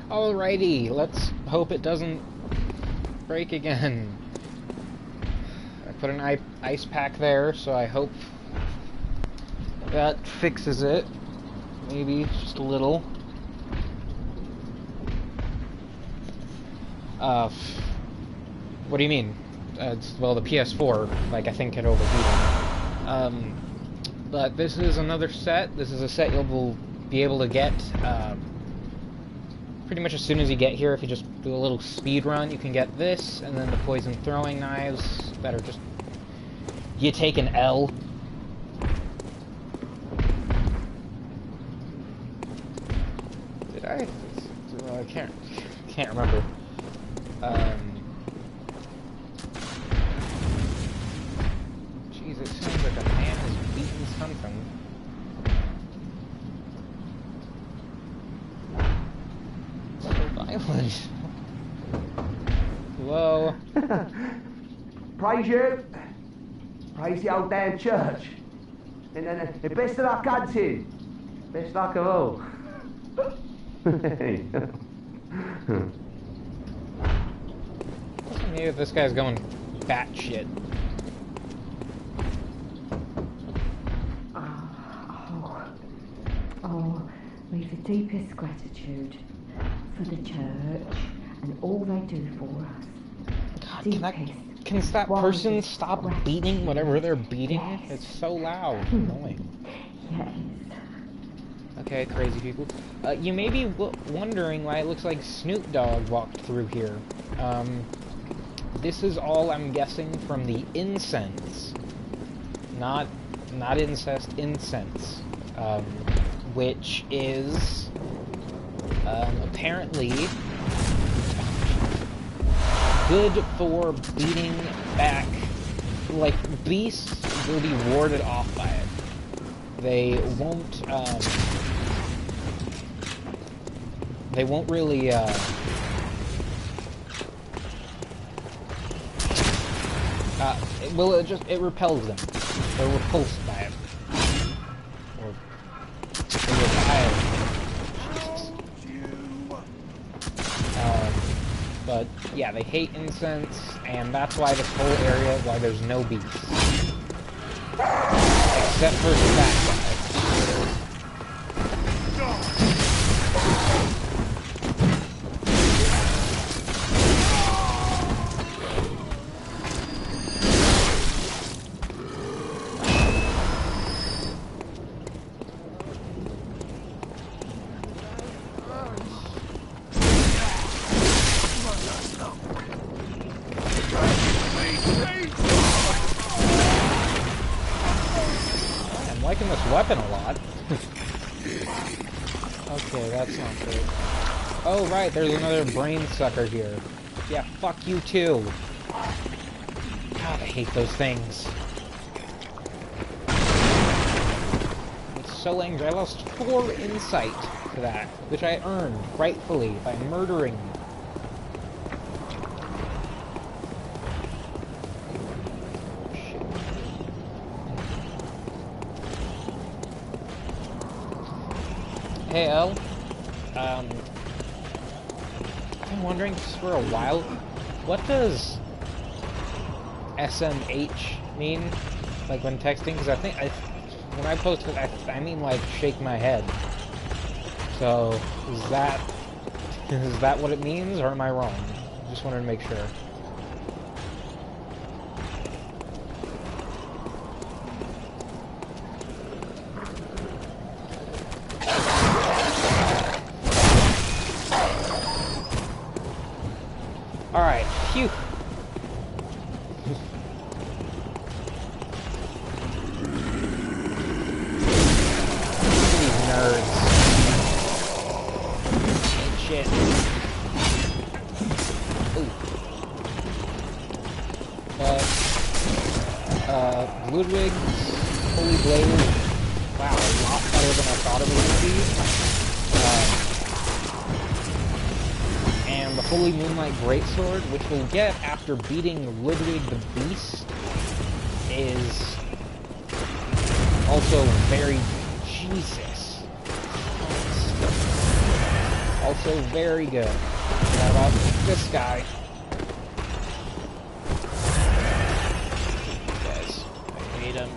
Alrighty, let's hope it doesn't break again. I put an ice pack there, so I hope that fixes it. Maybe just a little. What do you mean? Well, the PS4, like, I think it overheated. But this is another set. This is a set you'll be able to get, pretty much as soon as you get here. If you just do a little speed run, you can get this, and then the poison throwing knives that are just... You take an L. Did I? I can't remember. Jeez, it sounds like a man is beating something. So violent. Whoa. Praise you. Praise the old damn church. And the best of luck hunting. Best luck of all. Maybe this guy's going batshit. Oh, we've the deepest gratitude for the church and all they do for us. God, can that person stop beating whatever they're beating? Yes. It's so loud. Annoying. Yes. Okay, crazy people. You may be wondering why it looks like Snoop Dogg walked through here. This is all, I'm guessing, from the incense. Not incest, incense. Which is, apparently good for beating back, like, beasts will be warded off by it. They won't really, it repels them. They're repulsed by it. Or, they repel. But, yeah, they hate incense, and that's why this whole area, why there's no beasts. Except for that guy. Weapon a lot. Okay, that's not good. Oh, right, there's another brain sucker here. Yeah, fuck you too. God, I hate those things. I'm so angry. I lost 4 insight to that, which I earned, rightfully, by murdering. Hey, El. I've been wondering for a while, what does SMH mean? Like, when texting? Because I think, when I post it, I mean, like, shake my head. So, is that what it means, or am I wrong? Just wanted to make sure. Alright, phew. These nerds. Ain't shit. Ooh. Ludwig's Holy Blade. Wow, a lot better than I thought it would be. And the Holy Moonlight Greatsword, which we'll get after beating Ludwig the Beast, is also very... Jesus. also very good. What about this guy? Guys, I hate him.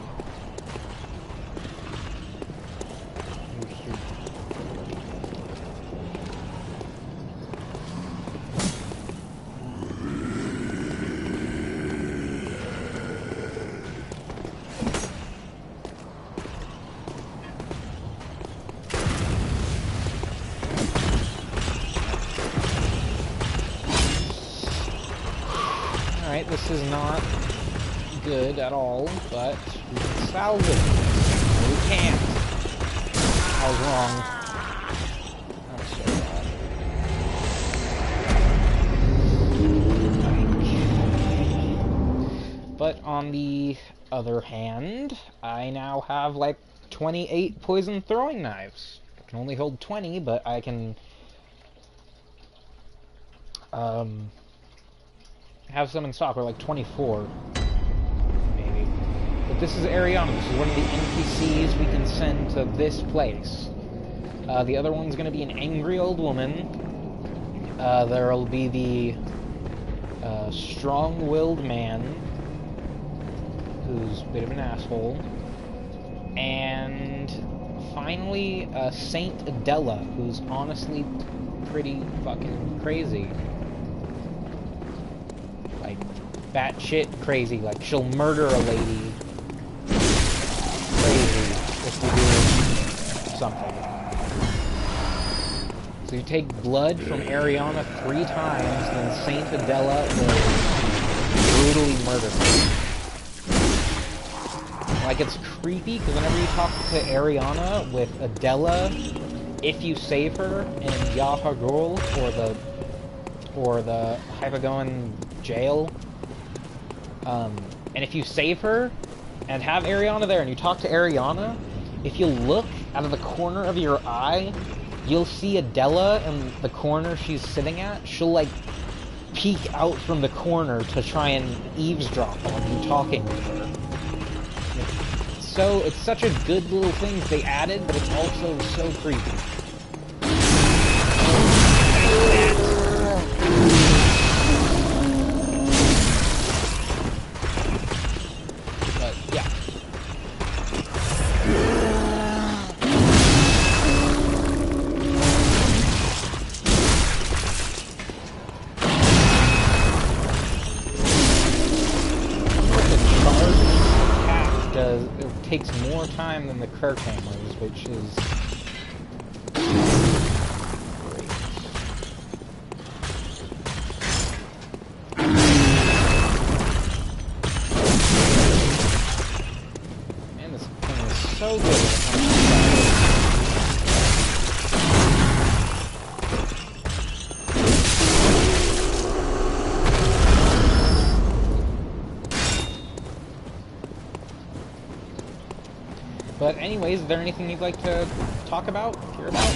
Alright, this is not good at all, but we can salvage it. No, we can't. I was wrong. I was so wrong. But on the other hand, I now have like 28 poison throwing knives. I can only hold 20, but I can have some in stock, or like 24, maybe. But this is Ariana. This is one of the NPCs we can send to this place. The other one's gonna be an angry old woman. There'll be the strong-willed man, who's a bit of an asshole. And finally, Saint Adela, who's honestly pretty fucking crazy. Like, batshit crazy. Like, she'll murder a lady. Crazy. If you do something. So you take blood from Ariana 3 times, then Saint Adela will brutally murder her. Like, it's creepy, because whenever you talk to Ariana with Adela, if you save her in Yahagul, or the Hypagoan jail, and if you save her, and have Ariana there, and you talk to Ariana, if you look out of the corner of your eye, you'll see Adela in the corner she's sitting at. She'll, like, peek out from the corner to try and eavesdrop on you talking with her. So, it's such a good little thing they added, but it's also so creepy. But, yeah. It takes more time than the Kirk hammers, which is great. Man, this thing is so good. But anyways, is there anything you'd like to talk about, hear about?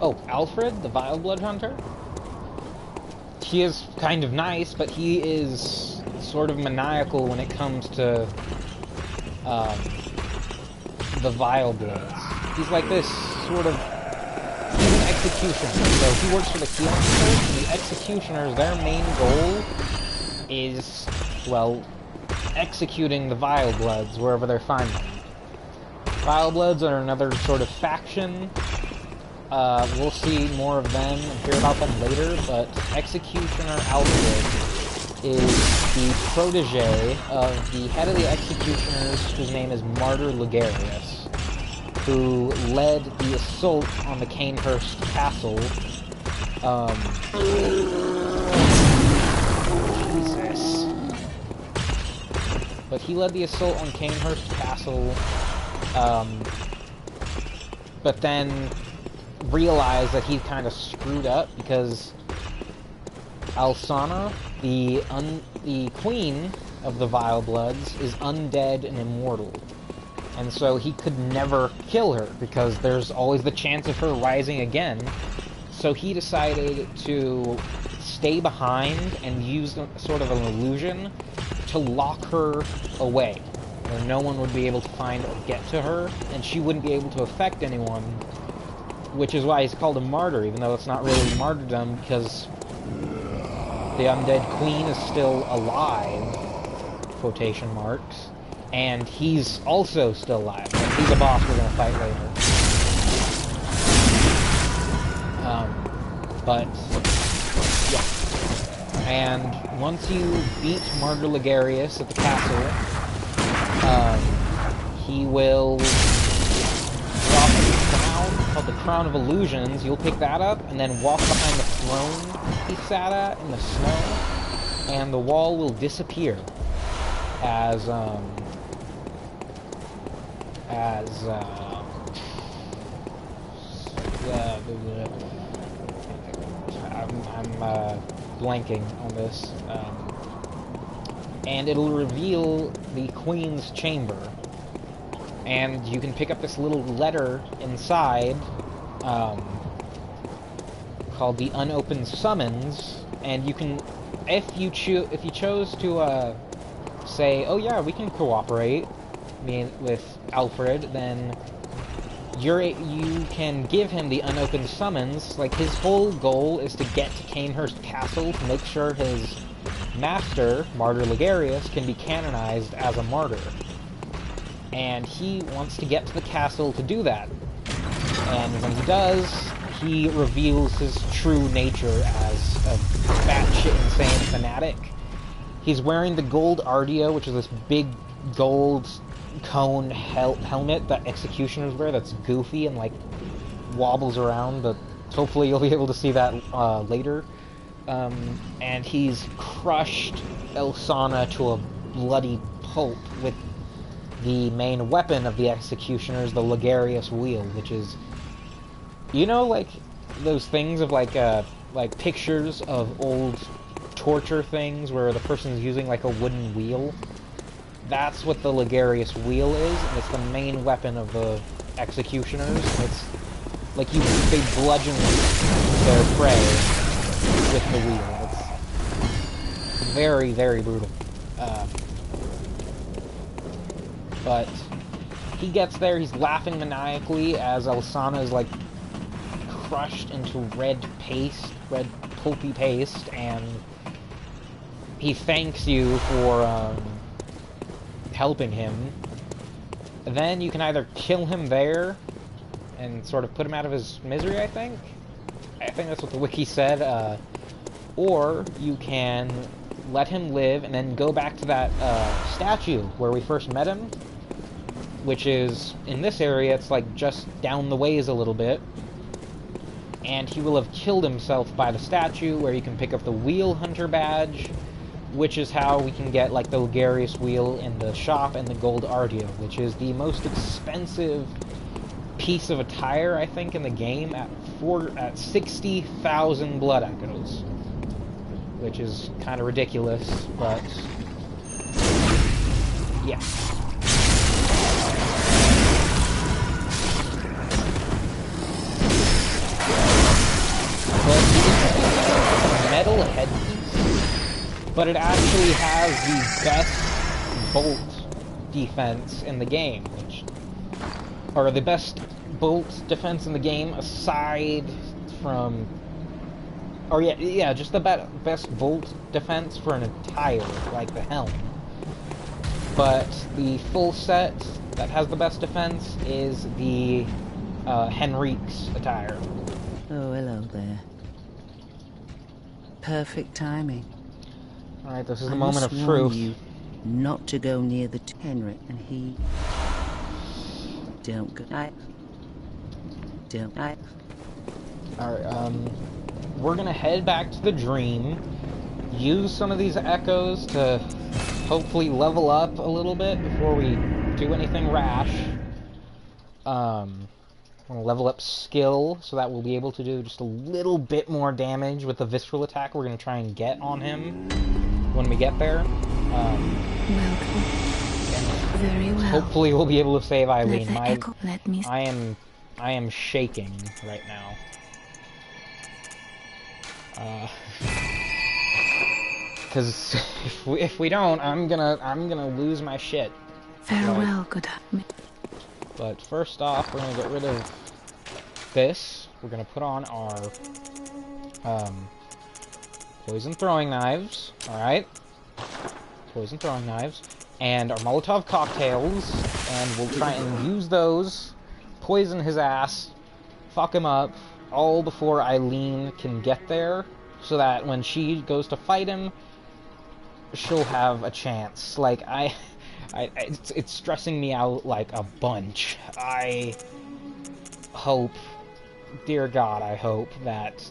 Oh, Alfred, the Vile Blood Hunter? He is kind of nice, but he is sort of maniacal when it comes to the Vile Bloods. He's like this sort of... He's an executioner, so he works for the Healing Church. The executioners, their main goal is, well, executing the Vile Bloods wherever they find them. Vile Bloods are another sort of faction. We'll see more of them and hear about them later, but Executioner Alfred is the protege of the head of the Executioners, whose name is Martyr Ligarius, who led the assault on the Canehurst Castle. Jesus. But he led the assault on Canehurst Castle, but then realized that he kind of screwed up because Alsana, the queen of the Vile Bloods is undead and immortal. And so he could never kill her, because there's always the chance of her rising again. So he decided to stay behind and use sort of an illusion to lock her away, where no one would be able to find or get to her, and she wouldn't be able to affect anyone, which is why he's called a martyr, even though it's not really martyrdom, because the undead queen is still alive, quotation marks, and he's also still alive. Like, he's a boss we're gonna fight later. But yeah. And once you beat Martyr Ligarius at the castle, he will drop a crown called the Crown of Illusions. You'll pick that up and then walk behind the throne he sat at in the snow, and the wall will disappear as I'm blanking on this, and it'll reveal the Queen's chamber, and you can pick up this little letter inside, called the Unopened Summons, and you can, if you chose to say, oh yeah, we can cooperate with Alfred, then you can give him the Unopened Summons. Like, his whole goal is to get to Canehurst Castle to make sure his master, Martyr Ligarius, can be canonized as a martyr. And he wants to get to the castle to do that. And when he does, he reveals his true nature as a batshit insane fanatic. He's wearing the gold Ardio, which is this big gold cone helmet that executioners wear that's goofy and like wobbles around, but hopefully you'll be able to see that later. And he's crushed Elsana to a bloody pulp with the main weapon of the executioners, the Ligarius wheel, which is, you know, like those things of like pictures of old torture things where the person's using like a wooden wheel. That's what the Ligarius wheel is, and it's the main weapon of the executioners. It's like they bludgeon their prey with the wheel. It's very, very brutal. But he gets there, he's laughing maniacally as Elsana is like crushed into red pulpy paste, and he thanks you for helping him. Then you can either kill him there and sort of put him out of his misery, I think that's what the wiki said, or you can let him live and then go back to that statue where we first met him, which is in this area. It's like just down the ways a little bit, and he will have killed himself by the statue, where you can pick up the Wheel Hunter badge, which is how we can get like the Ligarius wheel in the shop, and the gold Ardio, which is the most expensive piece of attire I think in the game, at 60,000 blood echoes, which is kind of ridiculous, but yeah. But metal headpiece, but it actually has the best bolt defense in the game, or the best bolt defense in the game aside from, just the best bolt defense for an attire, like the helm. But the full set that has the best defense is the Henrique's attire. Oh, hello there. Perfect timing. Alright, this is the moment of truth. You not to go near the Henrik, and he... Don't go... Alright, we're gonna head back to the dream, use some of these echoes to hopefully level up a little bit before we do anything rash. I want to level up skill so that we'll be able to do just a little bit more damage with the visceral attack we're going to try and get on him when we get there. Welcome. Very well. Hopefully we'll be able to save Eileen. Let me... I am shaking right now. Because if we don't, I'm gonna lose my shit. Farewell, good afternoon. But first off, we're gonna get rid of this. We're gonna put on our poison throwing knives. All right, poison throwing knives, and our Molotov cocktails, and we'll try and use those, poison his ass, fuck him up, all before Eileen can get there, so that when she goes to fight him, she'll have a chance. Like, it's stressing me out like a bunch. I hope, dear God, I hope that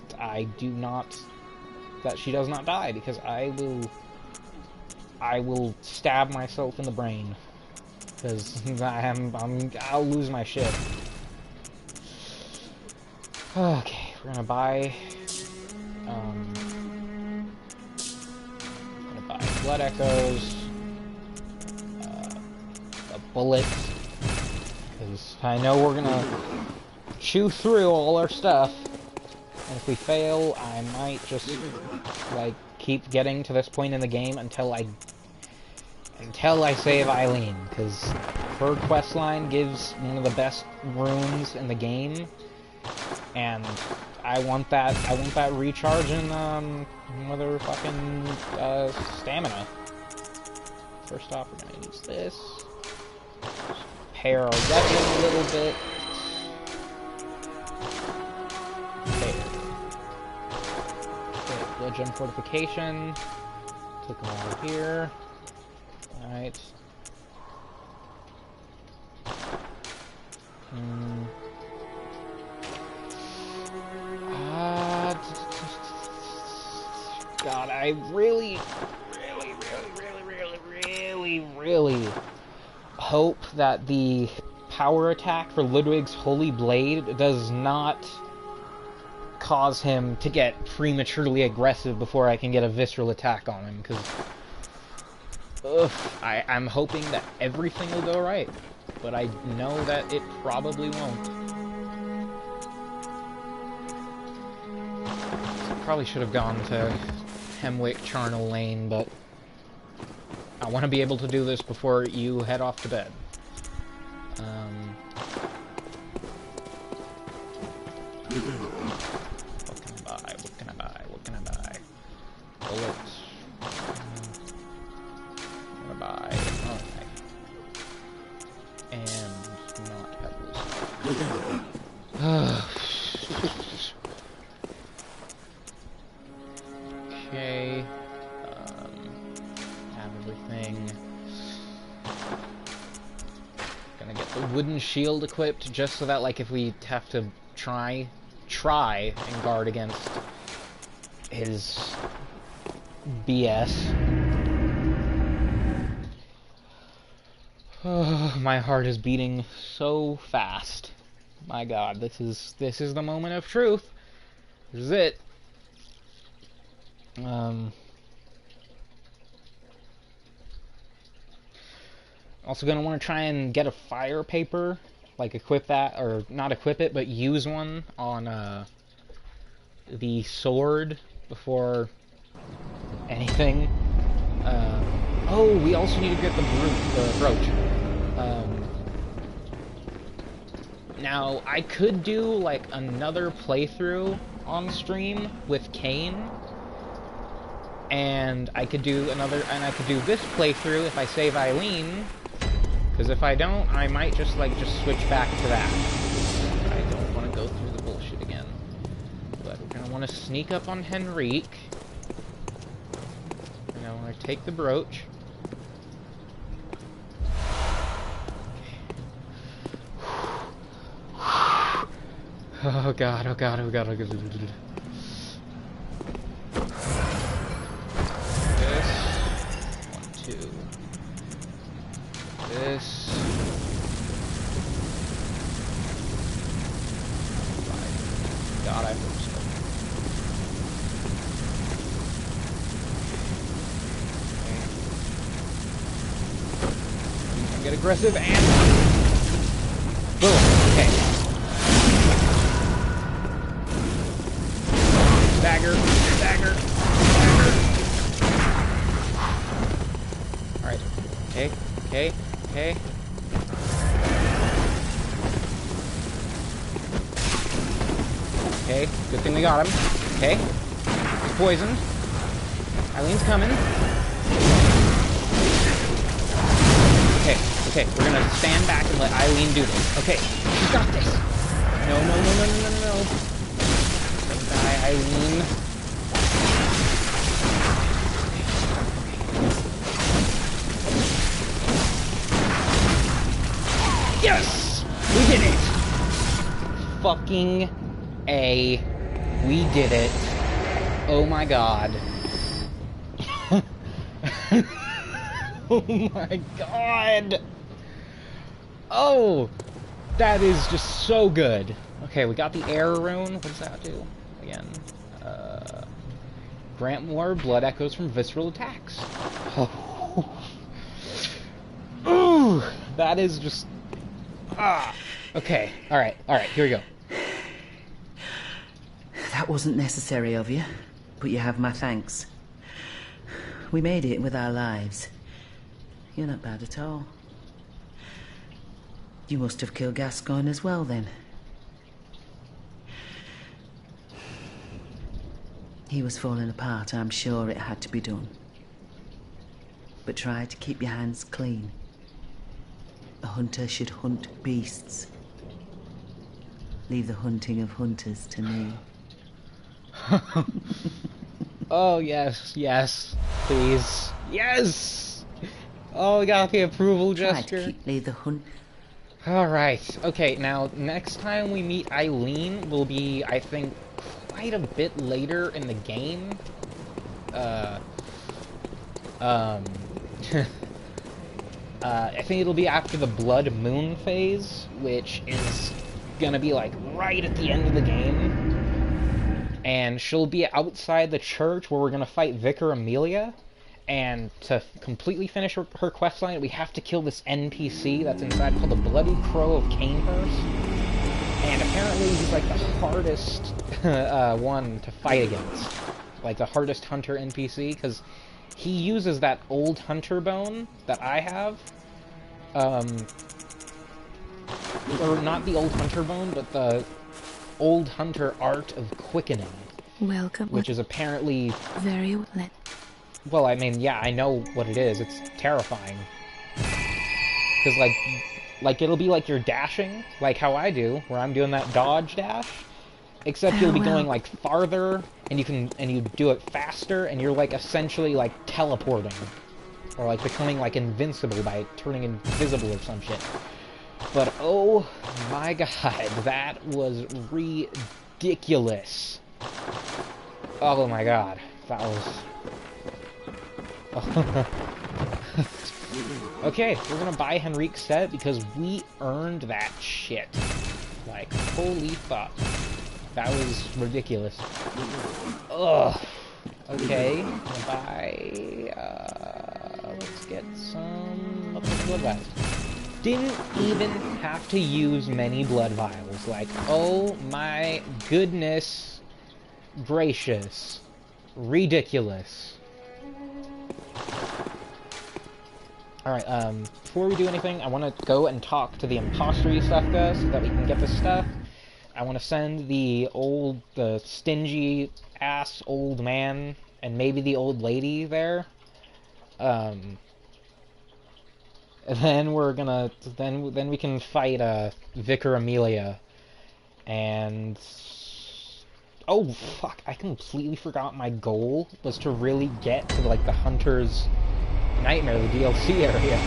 that she does not die, because I will stab myself in the brain, because I'll lose my shit. Okay, we're gonna buy blood echoes, a bullet, because I know we're gonna chew through all our stuff, and if we fail, I might just like keep getting to this point in the game until I save Eileen, because her questline gives one of the best runes in the game, and I want that recharge in motherfucking stamina. First off, we're gonna use this. Pair our weapon a little bit. Okay. Blood gem fortification. Take them over here. Alright. God, I really hope that the power attack for Ludwig's Holy Blade does not cause him to get prematurely aggressive before I can get a visceral attack on him, because I'm hoping that everything will go right, but I know that it probably won't. Probably should have gone to Hemwick Charnel Lane, but I want to be able to do this before you head off to bed. What can I buy? Bullets. I'm gonna buy... Okay. And not pebbles. Okay. Have everything. Gonna get the wooden shield equipped just so that, like, if we have to try and guard against his BS. Oh, my heart is beating so fast. My God, this is the moment of truth. This is it. Also gonna want to try and get a fire paper, like equip that, or not equip it, but use one on the sword before anything. Oh, we also need to get the brooch. Now, I could do like another playthrough on stream with Kane, and I could do this playthrough if I save Eileen, because if I don't, I might just switch back to that. I don't want to go through the bullshit again. But we're gonna want to sneak up on Henrique, and I want to take the brooch. Oh God, oh God, oh God, oh God. This. 1, 2. This. Get aggressive and... boom. Okay. Dagger. Dagger. Dagger. Alright. Okay. Okay. Okay. Okay. Good thing we got him. Okay. He's poisoned. Eileen's coming. Okay. Okay. We're gonna stand back and let Eileen do this. Okay. She's got this. No, no, no, no, no, no, no. Don't die, Eileen. Yes! We did it! Fucking A. We did it. Oh my god. Oh my god! Oh! That is just so good. Okay, we got the air rune. What does that do? Again. Grant more blood echoes from visceral attacks. Oh. Ooh! That is just... ah! Okay, alright, here we go. That wasn't necessary of you, but you have my thanks. We made it with our lives. You're not bad at all. You must have killed Gascoigne as well, then. He was falling apart, I'm sure it had to be done. But try to keep your hands clean. A hunter should hunt beasts. Leave the hunting of hunters to me. Oh, yes, yes, please. Yes! Oh, we got the approval gesture. Leave the hunt. Alright, okay, now, next time we meet Eileen will be, I think, quite a bit later in the game. I think it'll be after the Blood Moon phase, which is gonna be, like, right at the end of the game. And she'll be outside the church where we're gonna fight Vicar Amelia. And to completely finish her questline, we have to kill this NPC that's inside called the Bloody Crow of Canehurst. And apparently he's like the hardest one to fight against. Like the hardest hunter NPC, because he uses that old hunter bone that I have. Or not the old hunter bone, but the old hunter art of quickening. Welcome. Which is apparently... very well. Well, I mean, yeah, I know what it is. It's terrifying. Because, like, it'll be like you're dashing, like how I do, where I'm doing that dodge dash. Except you'll be going, like, farther, and you do it faster, and you're, like, essentially, like, teleporting. Or, like, becoming, like, invincible by turning invisible or some shit. But, oh my god, that was ridiculous. Oh my god, that was... Okay, we're gonna buy Henrique's set because we earned that shit. Like, holy fuck. That was ridiculous. Ugh. Okay, I'm gonna buy, let's get some of the blood vials. Didn't even have to use many blood vials. Like, oh my goodness gracious. Ridiculous. Alright, before we do anything, I want to go and talk to the imposter Yusefka so that we can get this stuff. I want to send the stingy-ass old man, and maybe the old lady there. And then we're gonna... Then we can fight, Vicar Amelia. And... oh, fuck, I completely forgot my goal was to really get to, like, the Hunter's Nightmare, the DLC area.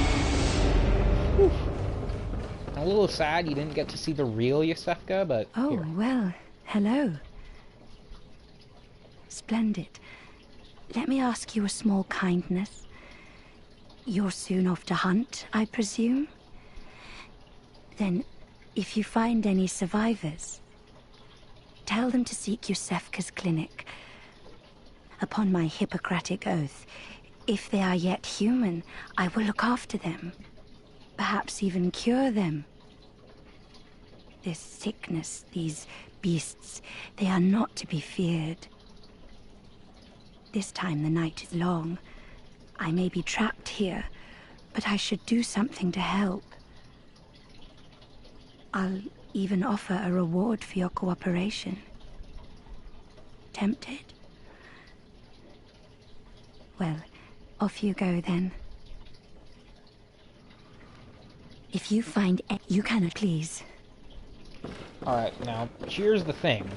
Whew. I'm a little sad you didn't get to see the real Yusefka, but oh, here. Well, hello. Splendid. Let me ask you a small kindness. You're soon off to hunt, I presume? Then, if you find any survivors, tell them to seek Yusefka's clinic. Upon my Hippocratic oath, if they are yet human, I will look after them. perhaps even cure them. This sickness, these beasts, they are not to be feared. This time the night is long. I may be trapped here, but I should do something to help. I'll even offer a reward for your cooperation. Tempted? Well, off you go then. If you find you cannot, please. Alright, now, here's the thing.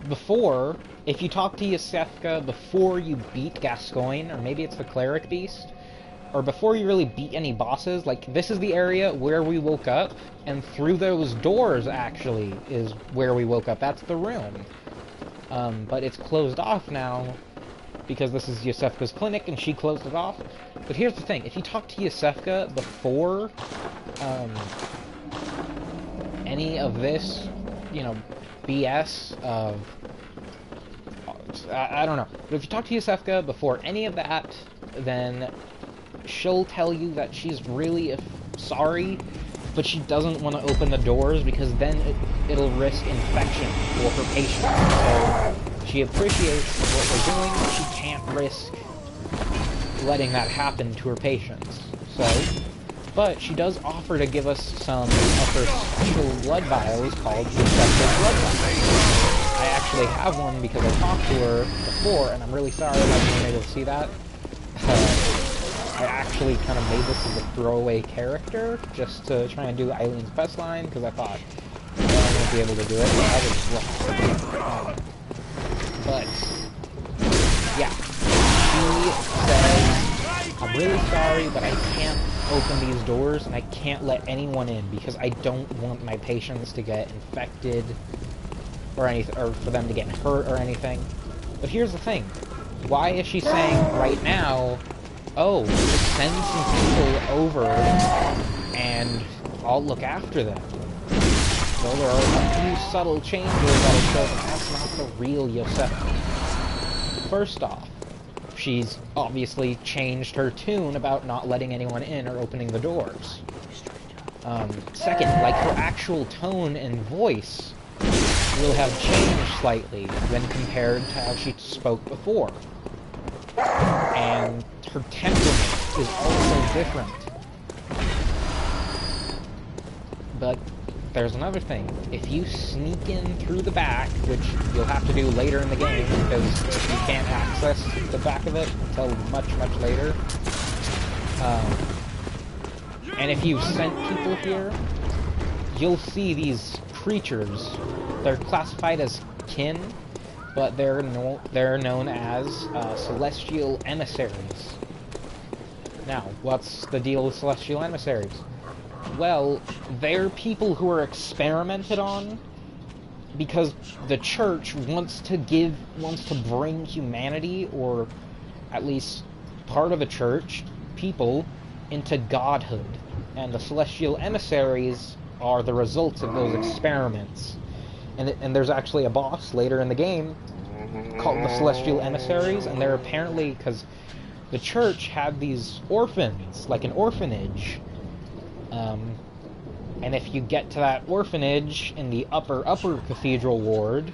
Before, if you talk to Yosefka before you beat Gascoigne, or maybe it's the Cleric Beast, or before you really beat any bosses, like, this is the area where we woke up, and through those doors, actually, is where we woke up. That's the room. But it's closed off now, because this is Yosefka's clinic, and she closed it off. But here's the thing, if you talk to Yosefka before, any of this, you know, BS of... I don't know. But if you talk to Yosefka before any of that, then she'll tell you that she's really sorry, but she doesn't want to open the doors because then it'll risk infection for her patients. So she appreciates what we're doing, but she can't risk letting that happen to her patients. So, but she does offer to give us some of her special blood vials called Yosefka's Blood Vials. I actually have one because I talked to her before, and I'm really sorry I wasn't able to see that. I actually kind of made this as a throwaway character, just to try and do Eileen's quest line, because I thought I won't be able to do it, but I was wrong. But, yeah. She says, I'm really sorry, but I can't open these doors, and I can't let anyone in, because I don't want my patients to get infected, or anything, or for them to get hurt or anything. But here's the thing. Why is she saying right now, oh, just send some people over and I'll look after them? Well, there are a few subtle changes that'll show that that's not the real Yosefka. First off, she's obviously changed her tune about not letting anyone in or opening the doors. Second, like, her actual tone and voice will have changed slightly when compared to how she spoke before. And her temperament is also different. But there's another thing. If you sneak in through the back, which you'll have to do later in the game, because you can't access the back of it until much, much later. And if you've sent people here, you'll see these creatures. They're classified as kin, but they're known as celestial emissaries. Now, what's the deal with celestial emissaries? Well, they're people who are experimented on because the church wants to bring humanity, or at least part of the church, people, into godhood. And the celestial emissaries are the results of those experiments. And there's actually a boss later in the game called the Celestial Emissaries, and they're apparently, because the church had these orphans, like an orphanage, and if you get to that orphanage in the upper cathedral ward,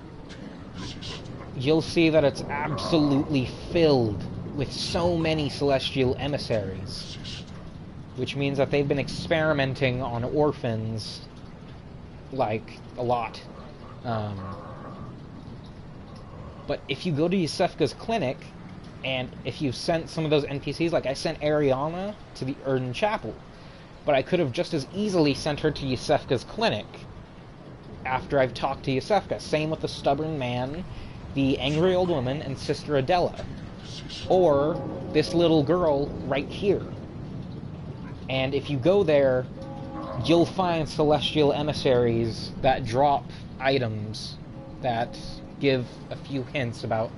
you'll see that it's absolutely filled with so many celestial emissaries, which means that they've been experimenting on orphans, like, a lot. But if you go to Yosefka's clinic, and if you sent some of those NPCs, like I sent Ariana to the Erden Chapel, but I could have just as easily sent her to Yosefka's clinic after I've talked to Yosefka. Same with the stubborn man, the angry old woman, and Sister Adela. Or this little girl right here. And if you go there, you'll find celestial emissaries that drop items that give a few hints about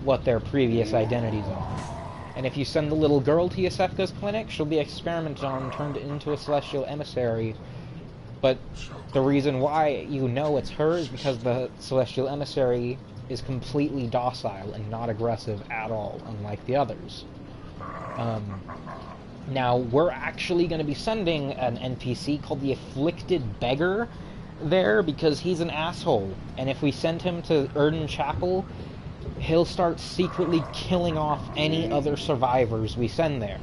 what their previous identities are. And if you send the little girl to Yosefka's clinic, she'll be experimented on and turned into a celestial emissary. But the reason why you know it's her is because the celestial emissary is completely docile and not aggressive at all, unlike the others. Now, we're actually going to be sending an NPC called the Afflicted Beggar there because he's an asshole. And if we send him to Erden Chapel, he'll start secretly killing off any other survivors we send there.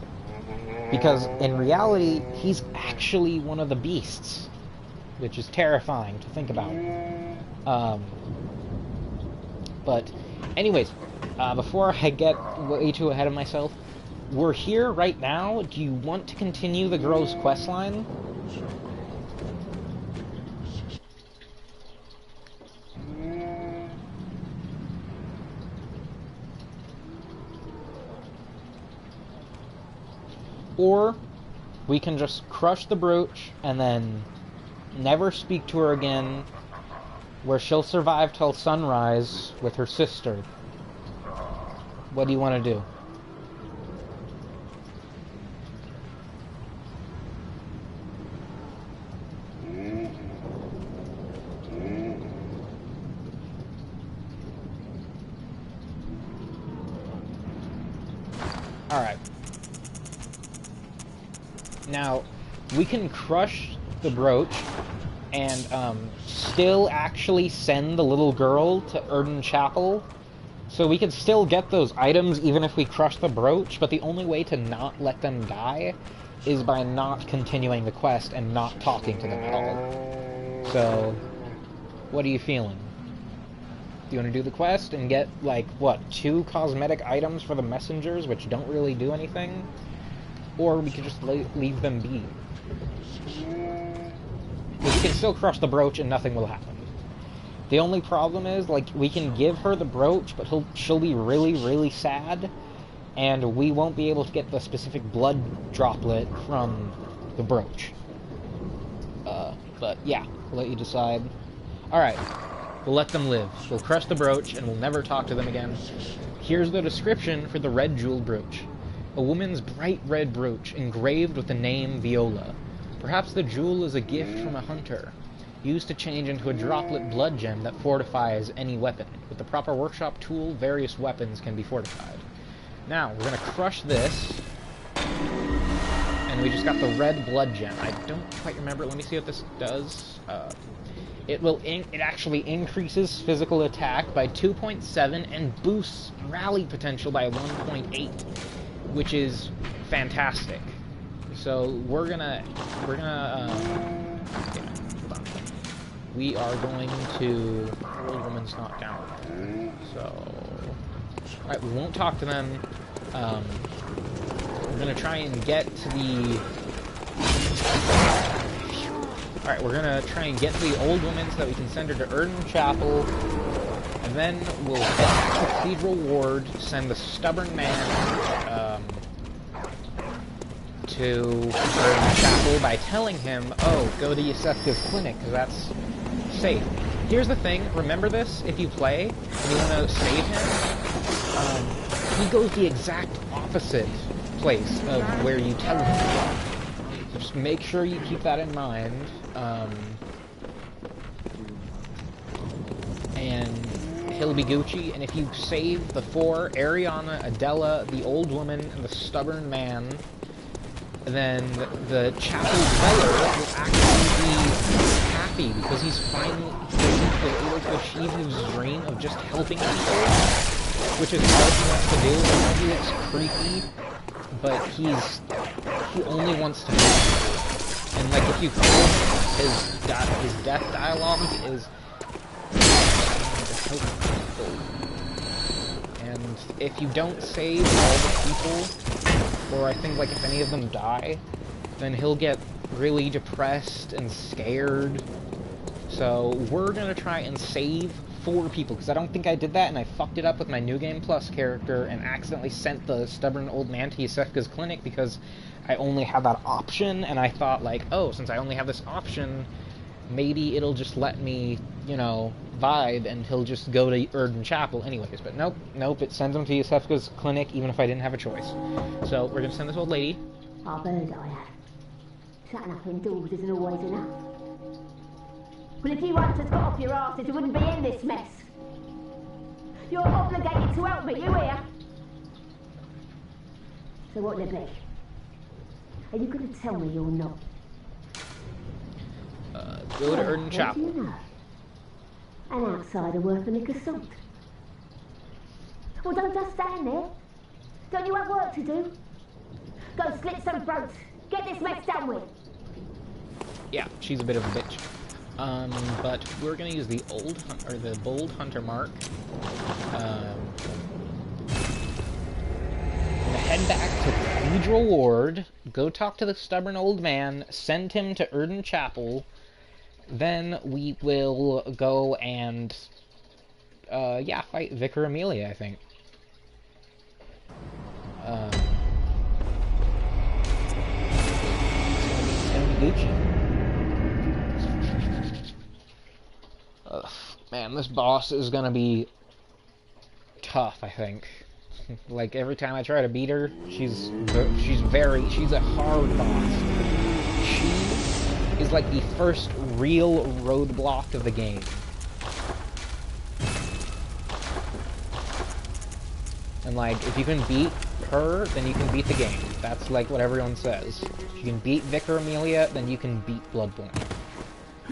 Because in reality, he's actually one of the beasts, which is terrifying to think about. But anyways, before I get way too ahead of myself, we're here right now. Do you want to continue the girl's questline? Or we can just crush the brooch and then never speak to her again, where she'll survive till sunrise with her sister. What do you want to do? Alright. Now, we can crush the brooch and still actually send the little girl to Erden Chapel. So we can still get those items even if we crush the brooch, but the only way to not let them die is by not continuing the quest and not talking to them at all. So, what are you feeling? Do you want to do the quest and get, like, what, 2 cosmetic items for the messengers, which don't really do anything? Or we could just leave them be. We can still crush the brooch and nothing will happen. The only problem is, like, we can give her the brooch, but she'll be really, really sad, and we won't be able to get the specific blood droplet from the brooch. But yeah, we'll let you decide. Alright. We'll let them live. We'll crush the brooch, and we'll never talk to them again. Here's the description for the red jewel brooch. A woman's bright red brooch, engraved with the name Viola. Perhaps the jewel is a gift from a hunter, used to change into a droplet blood gem that fortifies any weapon. With the proper workshop tool, various weapons can be fortified. Now, we're gonna crush this, and we just got the red blood gem. I don't quite remember. Let me see what this does. It actually increases physical attack by 2.7 and boosts rally potential by 1.8, which is fantastic. So we are going to. The old woman's not down. So, alright, we won't talk to them. We're gonna try and get to the. Alright, we're gonna try and get to the old woman so that we can send her to Erden Chapel, and then we'll head to Cathedral Ward, send the stubborn man to Erden Chapel by telling him, oh, go to Yusefka's clinic, because that's safe. Here's the thing, remember this, if you play, and you want to save him, he goes the exact opposite place of where you tell him to go. So just make sure you keep that in mind. And he'll be Gucci, and if you save the 4, Ariana, Adela, the old woman, and the stubborn man, then the chapel dweller will actually be happy, because he's finally able to achieve his dream of just helping people, which is all he wants to do. I know he looks creepy, but he only wants to help. And like, if you call his death dialogue is and if you don't save all the people, or I think like if any of them die, then he'll get really depressed and scared. So we're gonna try and save 4 people, because I don't think I did that, and I fucked it up with my New Game Plus character and accidentally sent the stubborn old man to Yusefka's clinic because I only had that option, and I thought like, oh, since I only have this option, maybe it'll just let me, you know, vibe, and he'll just go to Erden Chapel anyways. But nope, it sends him to Yusefka's clinic even if I didn't have a choice. So we're gonna send this old lady. I've heard I have. Shutting up indoors isn't always enough. Well, if you hadn't have got off your arses, you wouldn't be in this mess. You're obligated to help me, you hear? So what'll it be? Are you going to tell me you're not? Go to Erden What do Chapel. you know? An outsider worth a lick of salt. Well, don't just stand there. Don't you have work to do? Go slit some throats. Get this mess done with. Yeah, she's a bit of a bitch. But we're gonna use the the bold hunter mark. I'm gonna head back to Cathedral Ward, go talk to the stubborn old man, send him to Erden Chapel. Then we will go and, yeah, fight Vicar Amelia, I think. It's gonna be Gucci. Man, this boss is gonna be tough, I think. Like, every time I try to beat her, she's a hard boss. She is like the first real roadblock of the game. And like, if you can beat her, then you can beat the game. That's like what everyone says. If you can beat Vicar Amelia, then you can beat Bloodborne.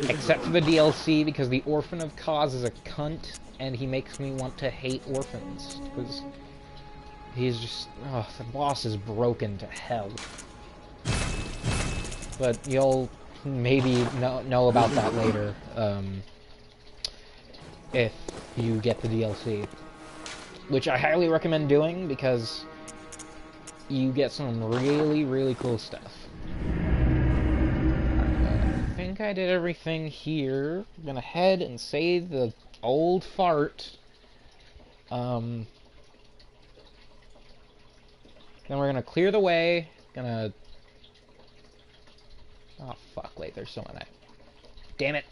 Except for the DLC, because the Orphan of Cause is a cunt, and he makes me want to hate orphans. Because he's just... oh, the boss is broken to hell. But you'll maybe know about that later, if you get the DLC. Which I highly recommend doing, because you get some really, really cool stuff. I think I did everything here. I'm gonna head and save the old fart. Then we're gonna clear the way. Gonna... oh, fuck, wait, there's someone damn it.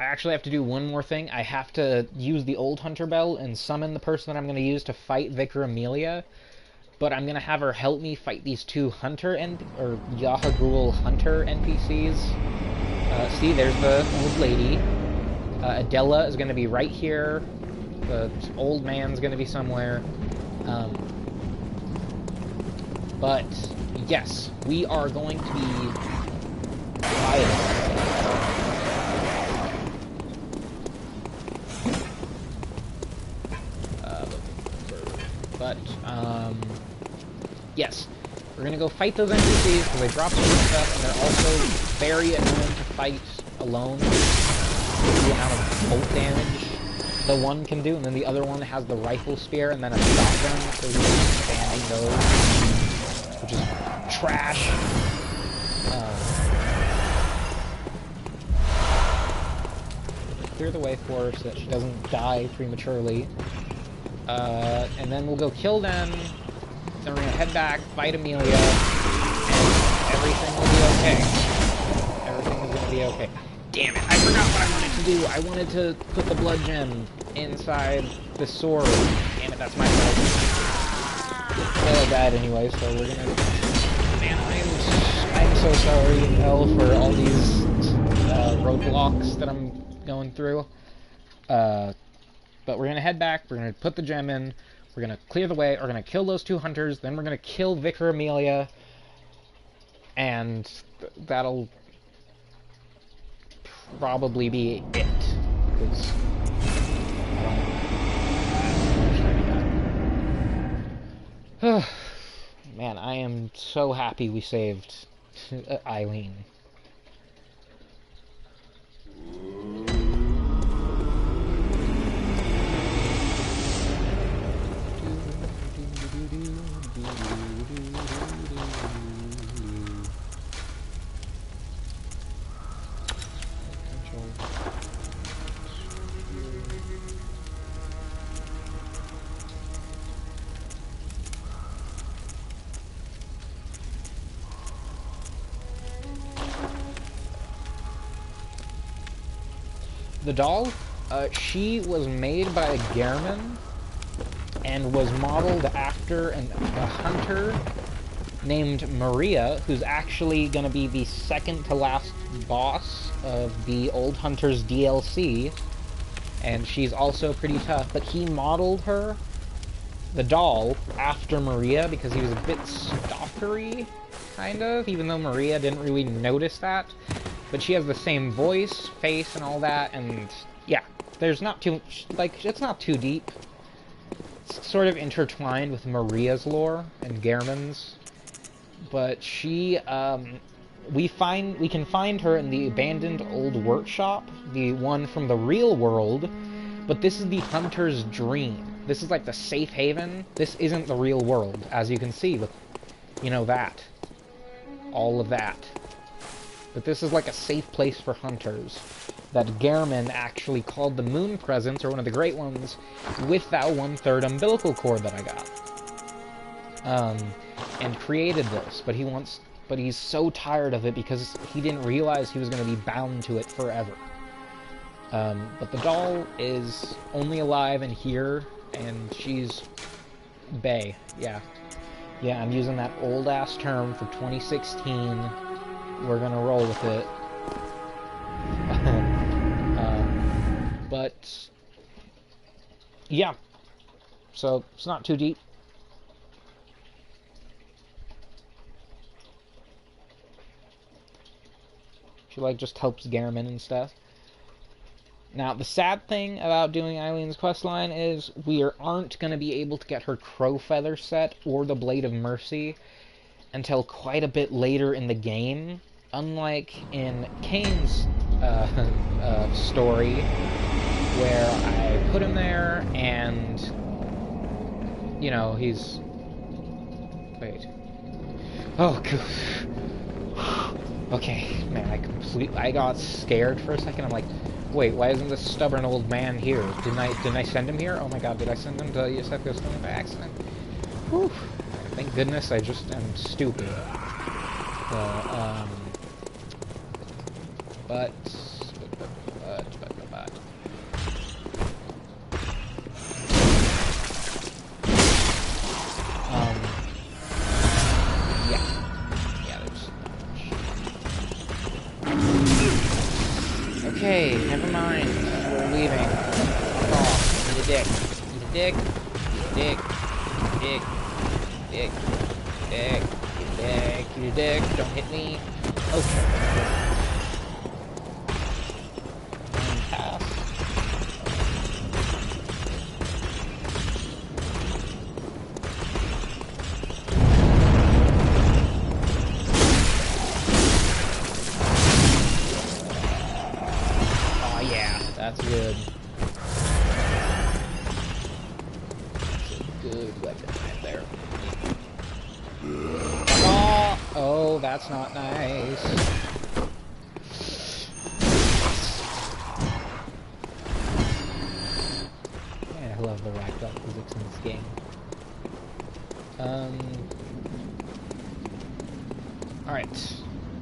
I actually have to do one more thing. I have to use the old hunter bell and summon the person that I'm going to use to fight Vicar Amelia. But I'm going to have her help me fight these two Yahagul hunter NPCs. See, there's the old lady. Adela is going to be right here. The old man's going to be somewhere. But, yes, we are going to be fighting. But, yes, we're gonna go fight those NPCs because they drop some stuff, and they're also very annoying to fight alone. The amount of bolt damage the one can do, and then the other one has the rifle spear and then a shotgun, so he's spamming those, which is trash. Clear the way for her so that she doesn't die prematurely. And then we'll go kill them, then we're gonna head back, fight Amelia, and everything will be okay. Everything is gonna be okay. Damn it, I forgot what I wanted to do! I wanted to put the blood gem inside the sword. Damn it, that's my fault. Well, I died anyway, so we're gonna... man, I'm so sorry, Elle, for all these, roadblocks that I'm going through. But we're gonna head back, we're gonna put the gem in, we're gonna clear the way, we're gonna kill those two hunters, then we're gonna kill Vicar Amelia, and that'll probably be it. Because I don't... man, I am so happy we saved Eileen. The doll, she was made by a Gehrman and was modeled after a hunter named Maria, who's actually going to be the second to last boss of the Old Hunters DLC, and she's also pretty tough, but he modeled her, the doll, after Maria because he was a bit stalkery, kind of, even though Maria didn't really notice that. But she has the same voice, face, and all that, and yeah, there's not too, like, it's not too deep. It's sort of intertwined with Maria's lore and Gehrman's, but she, we can find her in the abandoned old workshop, the one from the real world, but this is the hunter's dream. This is like the safe haven. This isn't the real world, as you can see with, you know, that. All of that. But this is like a safe place for hunters that Gehrman actually called the Moon Presence, or one of the Great Ones, with that 1/3 umbilical cord that I got. And created this, but he's so tired of it because he didn't realize he was going to be bound to it forever. But the doll is only alive in here, and she's bae, yeah. Yeah, I'm using that old-ass term for 2016. We're gonna roll with it. But yeah, so it's not too deep. She like just helps Gehrman and stuff. Now, the sad thing about doing Eileen's questline is we aren't going to be able to get her Crow Feather set or the Blade of Mercy until quite a bit later in the game. Unlike in Kane's story, where I put him there and, you know, he's... Wait. Oh, God. Okay, man, I got scared for a second. I'm like, wait, why isn't this stubborn old man here? Didn't I send him here? Oh my God, did I send him to Yosefko's Stone by accident? Whew. Thank goodness I just am stupid. But okay, never mind. We're leaving. Fuck off. Eat a dick. Eat a dick. Dick. Dick. Dick. Dick. Dick. Eat a dick. Don't hit me. Okay. Pass. That's good. That's a good weapon right there. Oh, that's not nice. Man, I love the ragdoll physics in this game. Alright.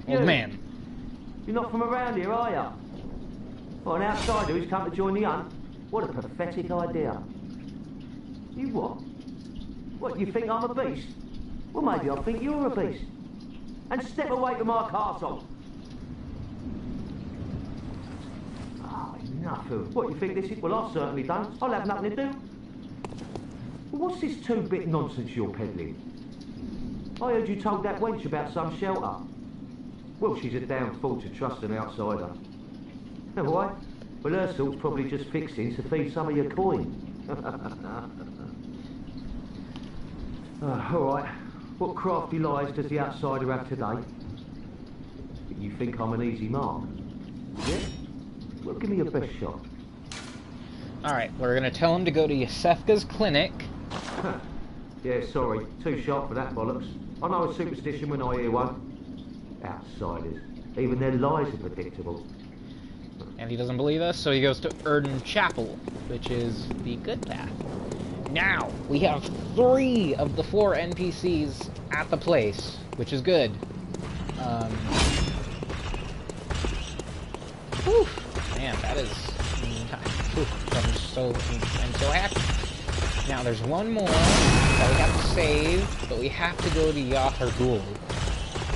Old man. You're not from around here, are you? Well, an outsider who's come to join the hunt? What a pathetic idea. You what? What, you think I'm a beast? Well, maybe I think you're a beast. And step away from my castle. Oh, enough of... What, you think this is... Well, I certainly don't. I'll have nothing to do. Well, what's this 2-bit nonsense you're peddling? I heard you told that wench about some shelter. Well, she's a damn fool to trust an outsider. Why? Well, her sort's probably just fixing to feed some of your coin. All right. What crafty lies does the outsider have today? You think I'm an easy mark? Yeah? Well, give me your best shot. Alright, we're gonna tell him to go to Yosefka's clinic. Yeah, sorry. Too sharp for that bollocks. I know a superstition when I hear one. Outsiders. Even their lies are predictable. And he doesn't believe us, so he goes to Erden Chapel, which is the good path. Now, we have 3 of the 4 NPCs at the place, which is good. Whew, man, that is... I'm so happy. Now, there's one more that we have to save, but we have to go to Yahar Ghul.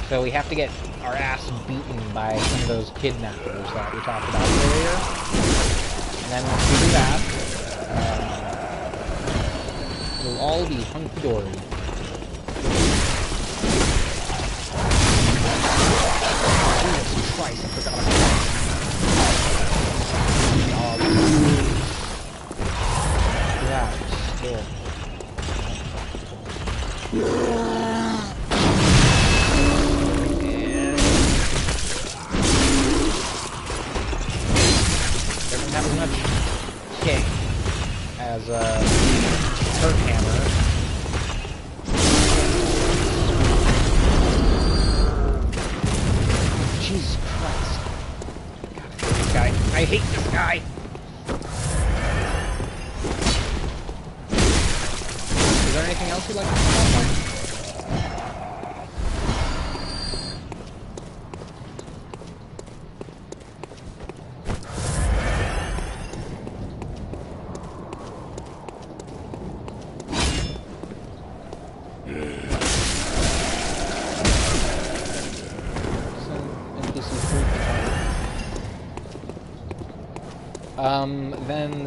So we have to get our ass beaten by some of those kidnappers that we talked about earlier. And then once we do that, it'll all be hunky-dory. has a hurt hammer. Jesus Christ. God, I hate this guy. I hate this guy. Is there anything else you'd like to talk about? Then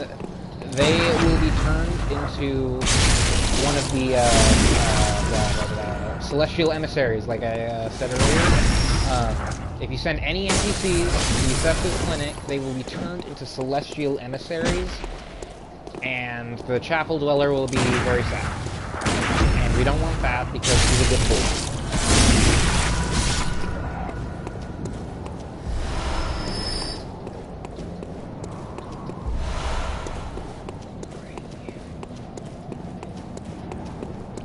they will be turned into one of the celestial emissaries, like I said earlier. If you send any NPCs to Yusef's clinic, they will be turned into celestial emissaries, and the chapel dweller will be very sad. And we don't want that because he's a good boy.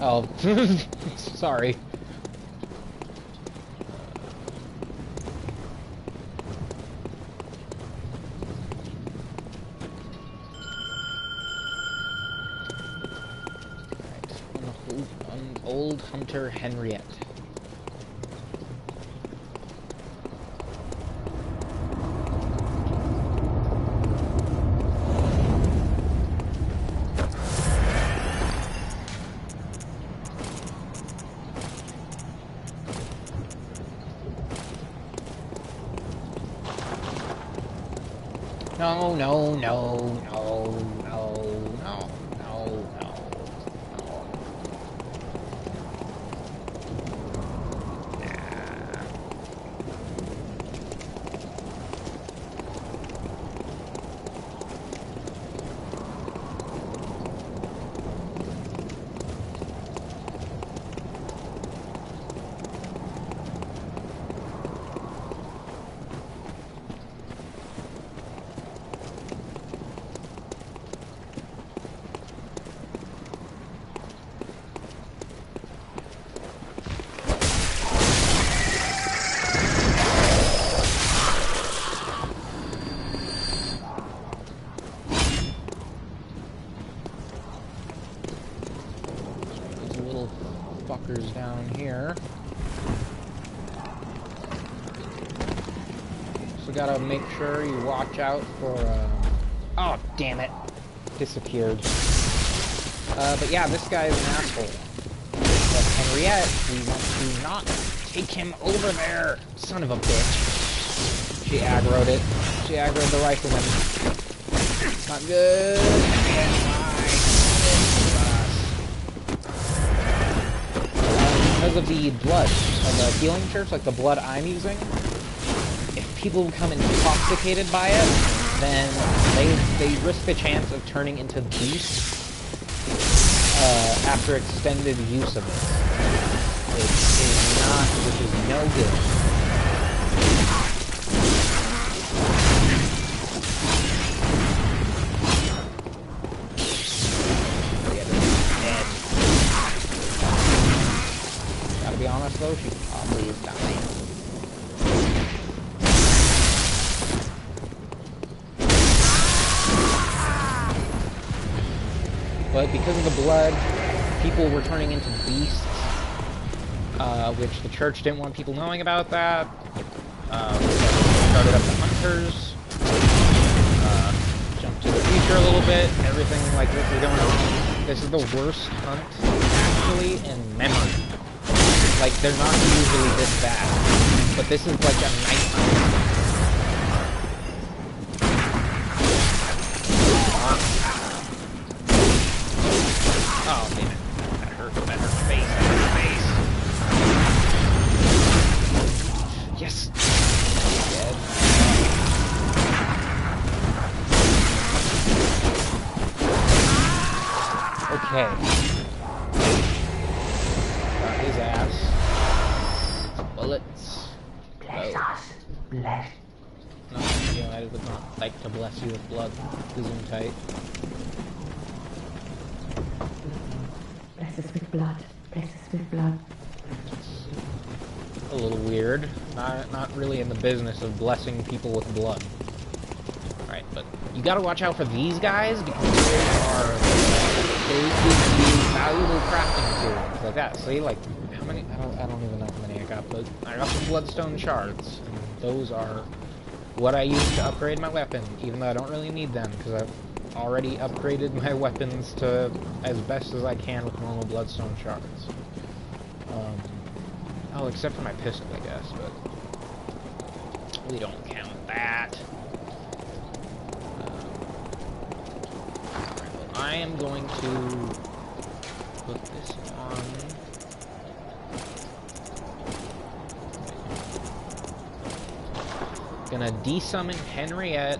Oh, sorry. An old hunter Henriette. No, no, no, no, no, no, no, no. Fuckers down here. So gotta make sure you watch out for, oh, damn it. Disappeared. But yeah, this guy is an asshole. But Henriette, we want to not take him over there. Son of a bitch. She aggroed it. She aggroed the rifleman. Not good. Henriette, because of the blood of the healing church, like the blood I'm using, if people become intoxicated by it, then they risk the chance of turning into beasts after extended use of it. Which is no good. To be honest though, she probably is dying. But because of the blood, people were turning into beasts, which the church didn't want people knowing about that. Started up the hunters. Jumped to the future a little bit. Everything like this is going on. This is the worst hunt, actually, in memory. Like, they're not usually this bad, but this is like a night hunt. Oh, damn it. That hurt my face. That hurt my face. Yes. Dead. Okay. Got his ass. Bullets. Bless us. Bless. No, I would not like to bless you with blood. Zoom tight. Bless us with blood. Bless us with blood. A little weird. Not really in the business of blessing people with blood. Alright, but you gotta watch out for these guys because they give you valuable crafting materials like that. See, like, how many? I don't even know how many I got, but I got some bloodstone shards. And those are what I use to upgrade my weapon, even though I don't really need them because I've already upgraded my weapons to as best as I can with normal bloodstone shards. Oh, except for my pistol, I guess, but we don't count that. Alright, well, I am going to put this on. Gonna desummon Henriette.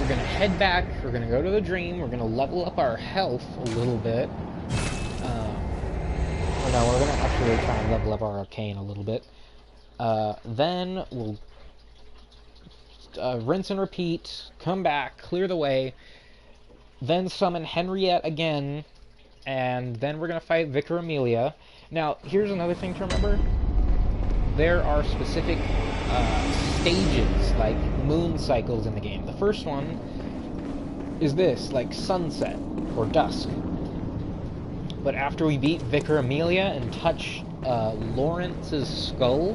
We're gonna head back, we're gonna go to the dream, we're gonna level up our health a little bit. Or no, we're gonna actually try and level up our arcane a little bit. Then we'll rinse and repeat, come back, clear the way, then summon Henriette again, and then we're gonna fight Vicar Amelia. Now, here's another thing to remember. There are specific stages, like moon cycles in the game. The first one is this, like sunset or dusk. But after we beat Vicar Amelia and touch Lawrence's skull,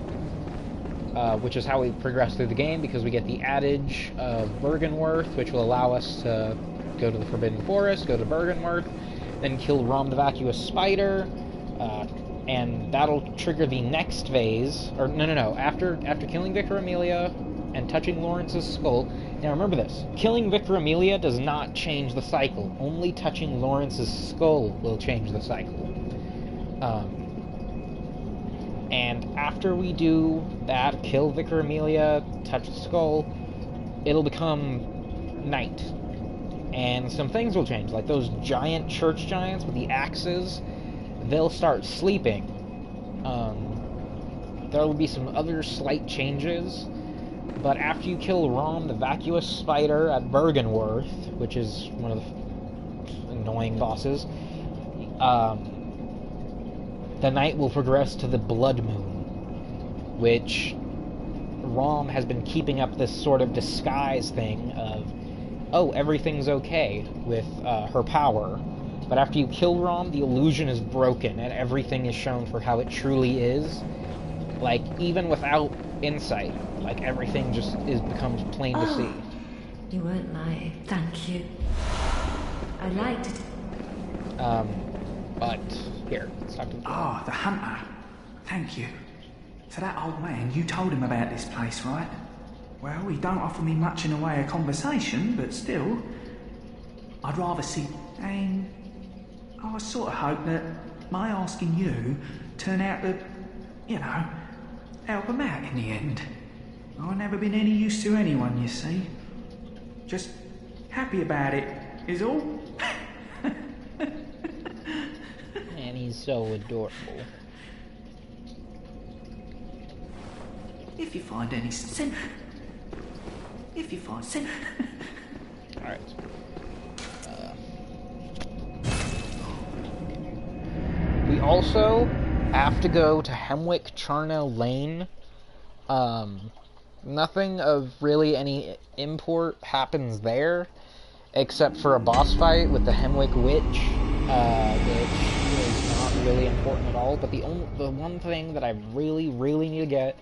which is how we progress through the game, because we get the adage of Bergenworth, which will allow us to go to the Forbidden Forest, go to Bergenworth, then kill Rom the Vacuous Spider, and that'll trigger the next phase, or no, after killing Vicar Amelia and touching Lawrence's skull. Now remember this, killing Vicar Amelia does not change the cycle, only touching Lawrence's skull will change the cycle. And after we do that, kill Vicar Amelia, touch the skull, it'll become night. And some things will change, like those giant church giants with the axes, they'll start sleeping. There will be some other slight changes, but after you kill Rom the Vacuous Spider at Bergenworth, which is one of the annoying bosses, the night will progress to the Blood Moon, which Rom has been keeping up this sort of disguise thing of, oh, everything's okay with her power. But after you kill Rom, the illusion is broken, and everything is shown for how it truly is. Like, even without insight, like, everything just becomes plain to see. You weren't lying. Thank you. I liked it. But, here, let's talk to the Ah, the hunter. Thank you. So that old man, you told him about this place, right? Well, he don't offer me much in the way of conversation, but still, I'd rather see... And I sort of hope that my asking you turn out to, you know, help him out in the end. I've never been any use to anyone, you see. Just happy about it, is all. And he's so adorable. If you find any sin... If you find sin... Alright. We also have to go to Hemwick Charnel Lane. Nothing of really any import happens there, except for a boss fight with the Hemwick Witch, which is not really important at all. But the one thing that I really need to get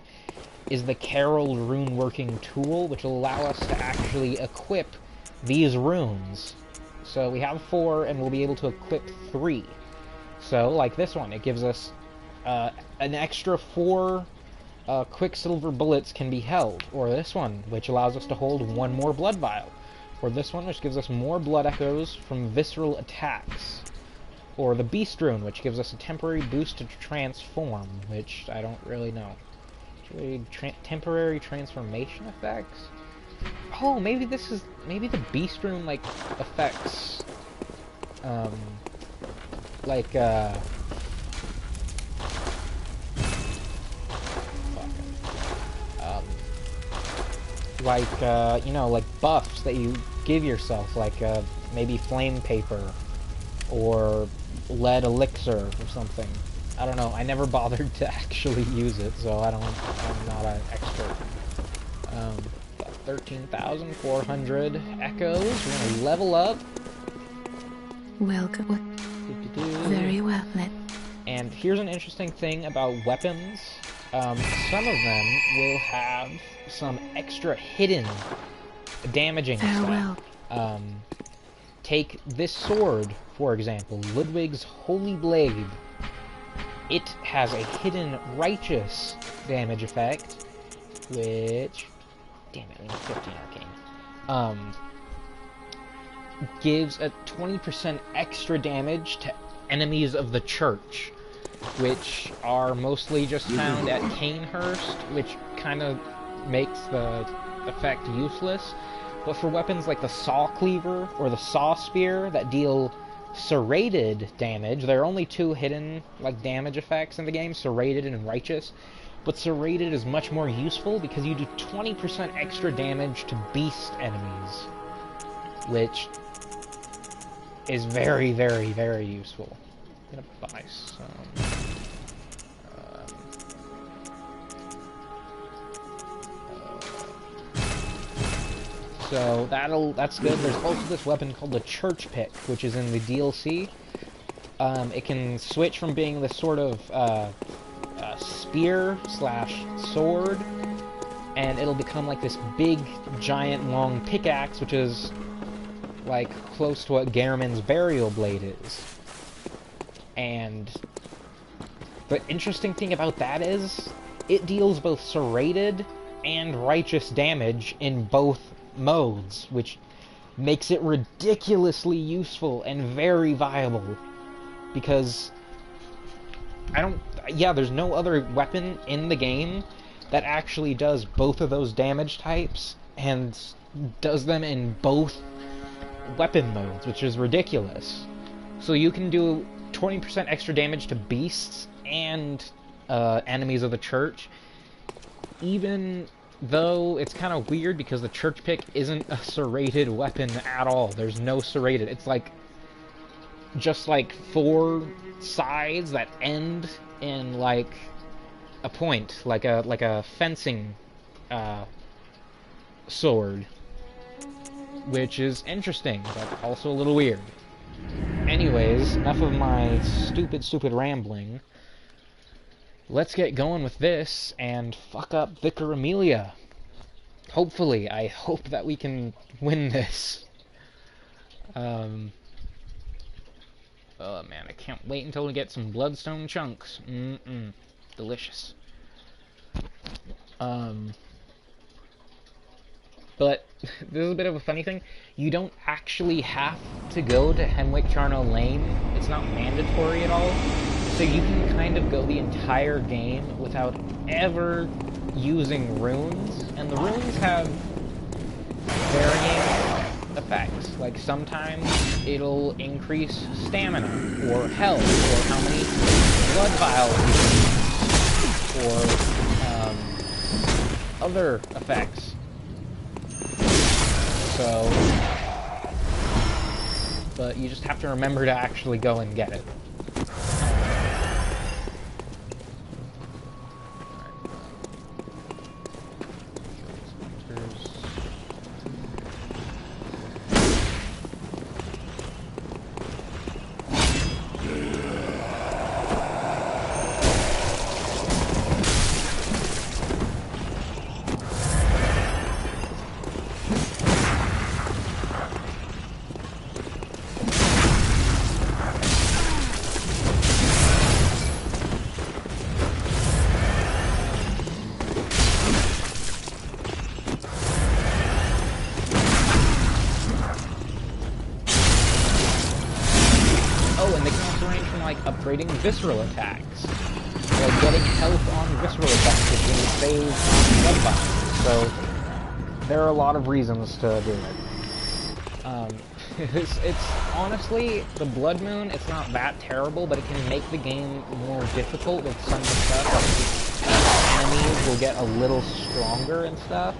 is the Carol rune working tool, which will allow us to actually equip these runes. So we have 4, and we'll be able to equip 3. So, like this one, it gives us an extra 4 Quicksilver bullets can be held. Or this one, which allows us to hold 1 more blood vial. Or this one, which gives us more blood echoes from visceral attacks. Or the Beast Rune, which gives us a temporary boost to transform, which I don't really know. Temporary transformation effects? Oh, maybe the Beast Rune, like, affects, like, you know, like buffs that you give yourself, like, maybe flame paper, or lead elixir, or something. I don't know, I never bothered to actually use it, so I'm not an expert. 13,400 echoes, we're gonna level up. Welcome. Very well. And here's an interesting thing about weapons. Some of them will have some extra hidden damaging stuff. Take this sword, for example, Ludwig's Holy Blade. It has a hidden righteous damage effect, which... Damn it, we need 15 arcane. Gives a 20% extra damage to enemies of the church, which are mostly just found at Canehurst, which kind of makes the effect useless. But for weapons like the Saw Cleaver or the Saw Spear that deal serrated damage, there are only two hidden like damage effects in the game, serrated and righteous. But serrated is much more useful because you do 20% extra damage to beast enemies, which is very, very, very useful. I'm gonna buy some. So that's good. There's also this weapon called the Church Pick, which is in the DLC. It can switch from being this sort of spear slash sword, and it'll become like this big, giant, long pickaxe, which is like close to what Gehrman's burial blade is. And the interesting thing about that is it deals both serrated and righteous damage in both modes, which makes it ridiculously useful and very viable, because there's no other weapon in the game that actually does both of those damage types and does them in both weapon modes, which is ridiculous. So you can do 20% extra damage to beasts and enemies of the church, even though it's kind of weird because the Church Pick isn't a serrated weapon at all. There's no serrated. It's like just like 4 sides that end in like a point, like a fencing sword, which is interesting, but also a little weird. Anyways, enough of my stupid rambling. Let's get going with this and fuck up Vicar Amelia. Hopefully, I hope that we can win this. Oh man, I can't wait until we get some bloodstone chunks. Delicious. But this is a bit of a funny thing. You don't actually have to go to Hemwick Charno Lane. It's not mandatory at all. So you can kind of go the entire game without ever using runes. And the runes have varying effects. Like sometimes it'll increase stamina, or health, or how many blood vials you can use, or other effects. So, but you just have to remember to actually go and get it. Upgrading visceral attacks, or getting health on visceral attacks, which will save blood vials. So there are a lot of reasons to do it. It's honestly, the Blood Moon, it's not that terrible, but it can make the game more difficult with some of the stuff. Enemies will get a little stronger and stuff.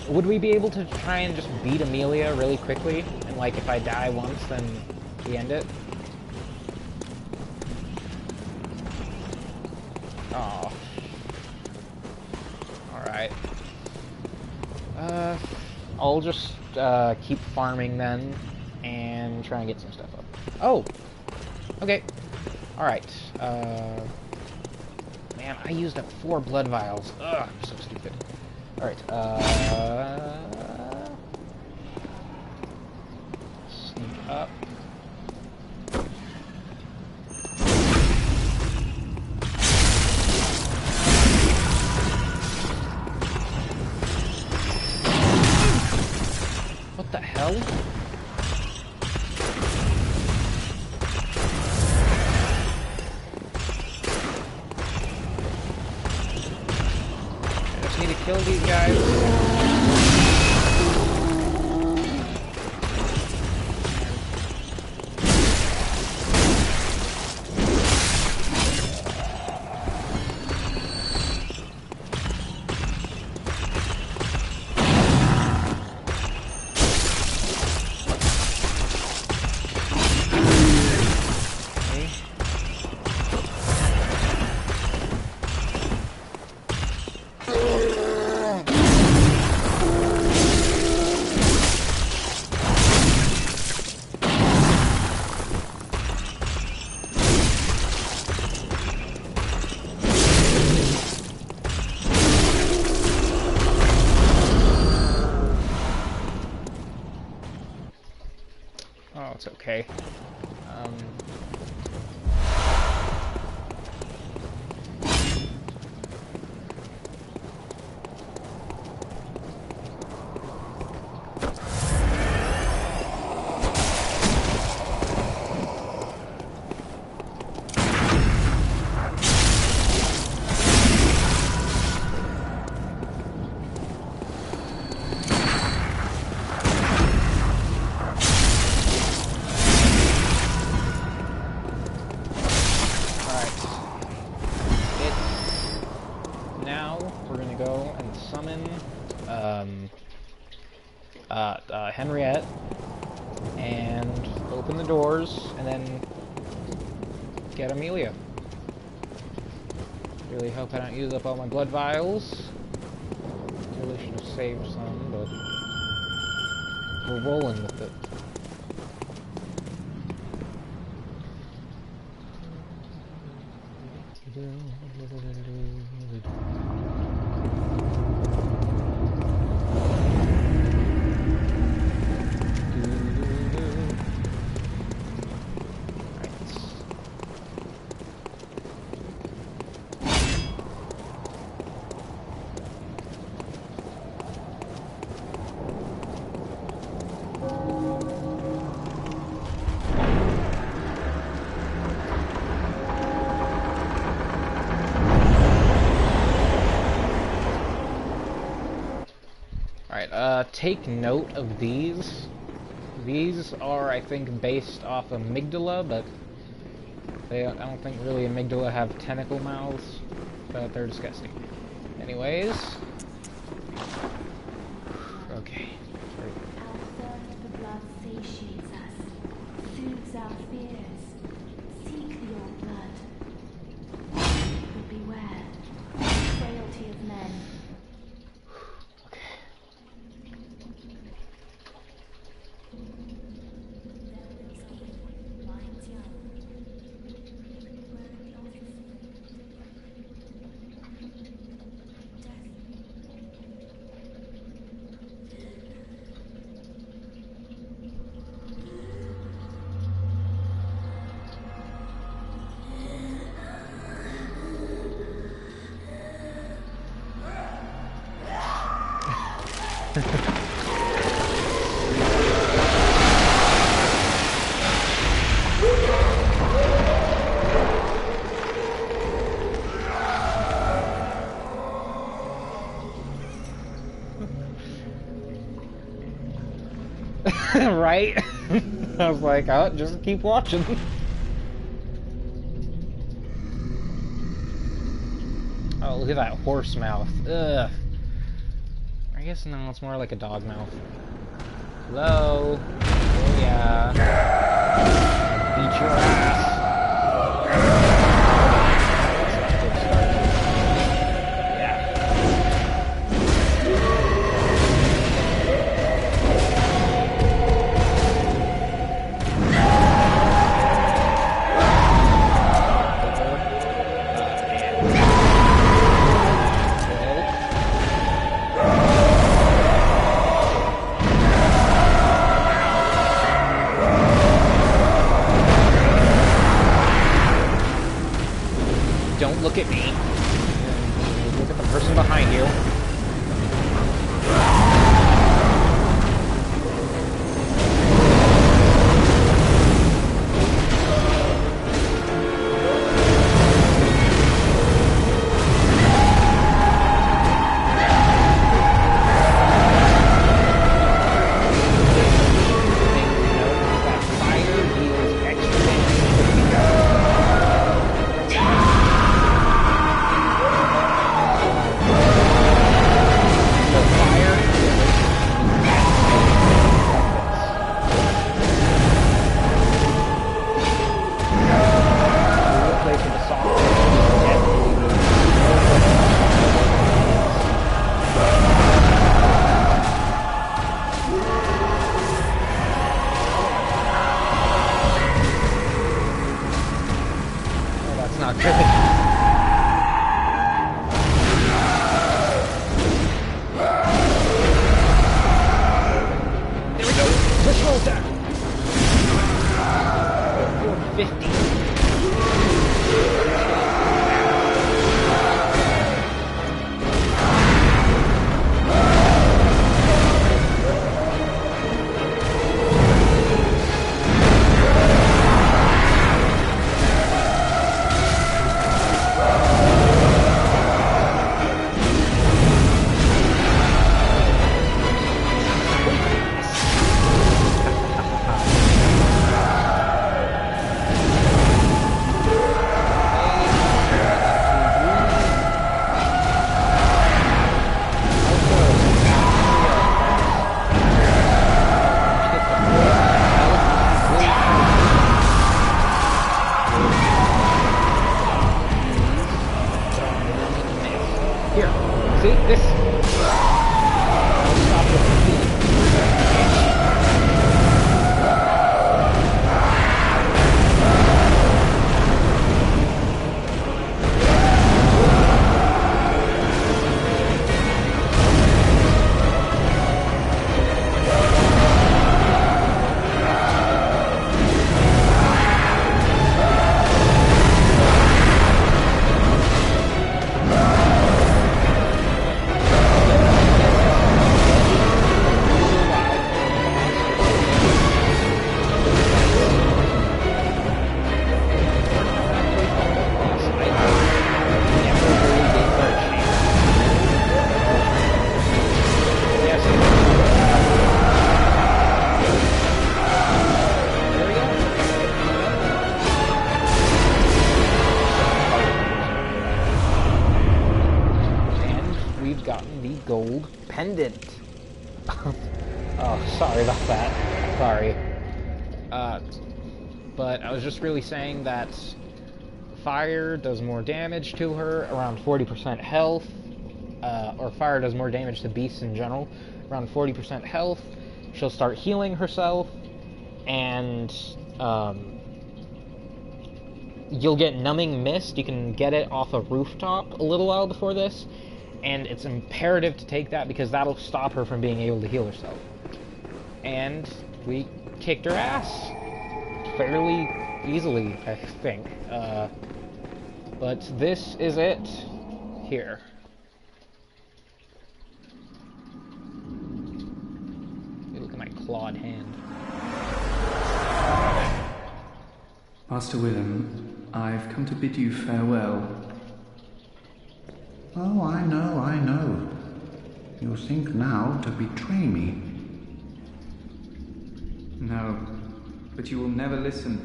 would we be able to try and just beat Amelia really quickly? And like, if I die once, then we end it? Oh. Alright. I'll just, keep farming then, and try and get some stuff up. Oh! Okay. Alright. Man, I used up 4 blood vials. Ugh, I'm so stupid. Alright, sneak up. What the hell? I just need to kill these guys. Oh, it's okay. Henriette, and open the doors, and then get Amelia. Really hope I don't use up all my blood vials. Really should have saved some, but we're rolling with it. Take note of these. These are, I think, based off amygdala, but I don't think really amygdala have tentacle mouths, but they're disgusting. Anyways. Okay. Our thirst for blood satiates us, soothes our fears. Seek your blood. But beware the frailty of men. Right? I was like, oh, just keep watching. Oh, look at that horse mouth. Ugh. I guess no, it's more like a dog mouth. Hello? Oh yeah. Beat your ass. Don't look at me. Look at the person behind you. Not good. There we go. Visual attack. 450. Here, see this? I'll stop with the feet. Gotten the gold pendant. Oh, sorry about that. Sorry. But I was just really saying that fire does more damage to her, around 40% health, or fire does more damage to beasts in general, around 40% health. She'll start healing herself, and you'll get numbing mist. You can get it off a rooftop a little while before this. And it's imperative to take that because that'll stop her from being able to heal herself. And we kicked her ass fairly easily, I think. But this is it here. Look at my clawed hand. Master Willem, I've come to bid you farewell. Oh, I know. You think now to betray me. No, but you will never listen.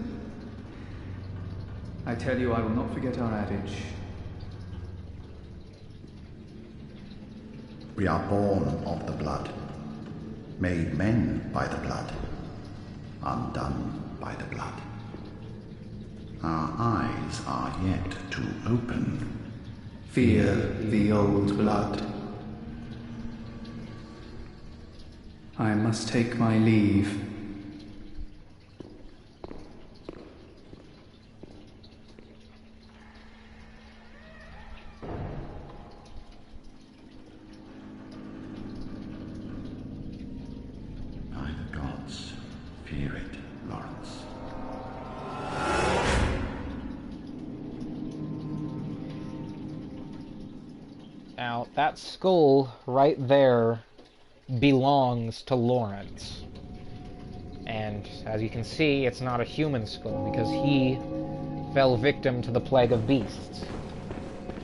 I tell you, I will not forget our adage. We are born of the blood, made men by the blood, undone by the blood. Our eyes are yet to open. Fear the old blood. I must take my leave. By the gods, fear it, Lawrence. Now, that skull right there belongs to Lawrence. And as you can see, it's not a human skull because he fell victim to the plague of beasts.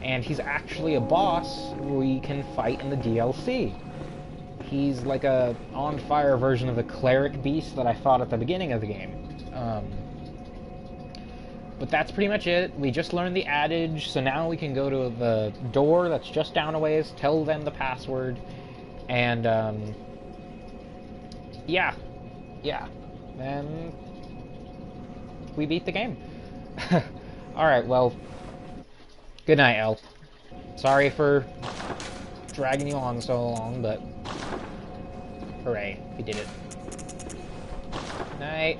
And he's actually a boss we can fight in the DLC. He's like a on-fire version of the cleric beast that I fought at the beginning of the game. But that's pretty much it. We just learned the adage, so now we can go to the door that's just down a ways, tell them the password, and, yeah. Then we beat the game. Alright, well, good night, Elf. Sorry for dragging you on so long, but hooray, we did it. Night.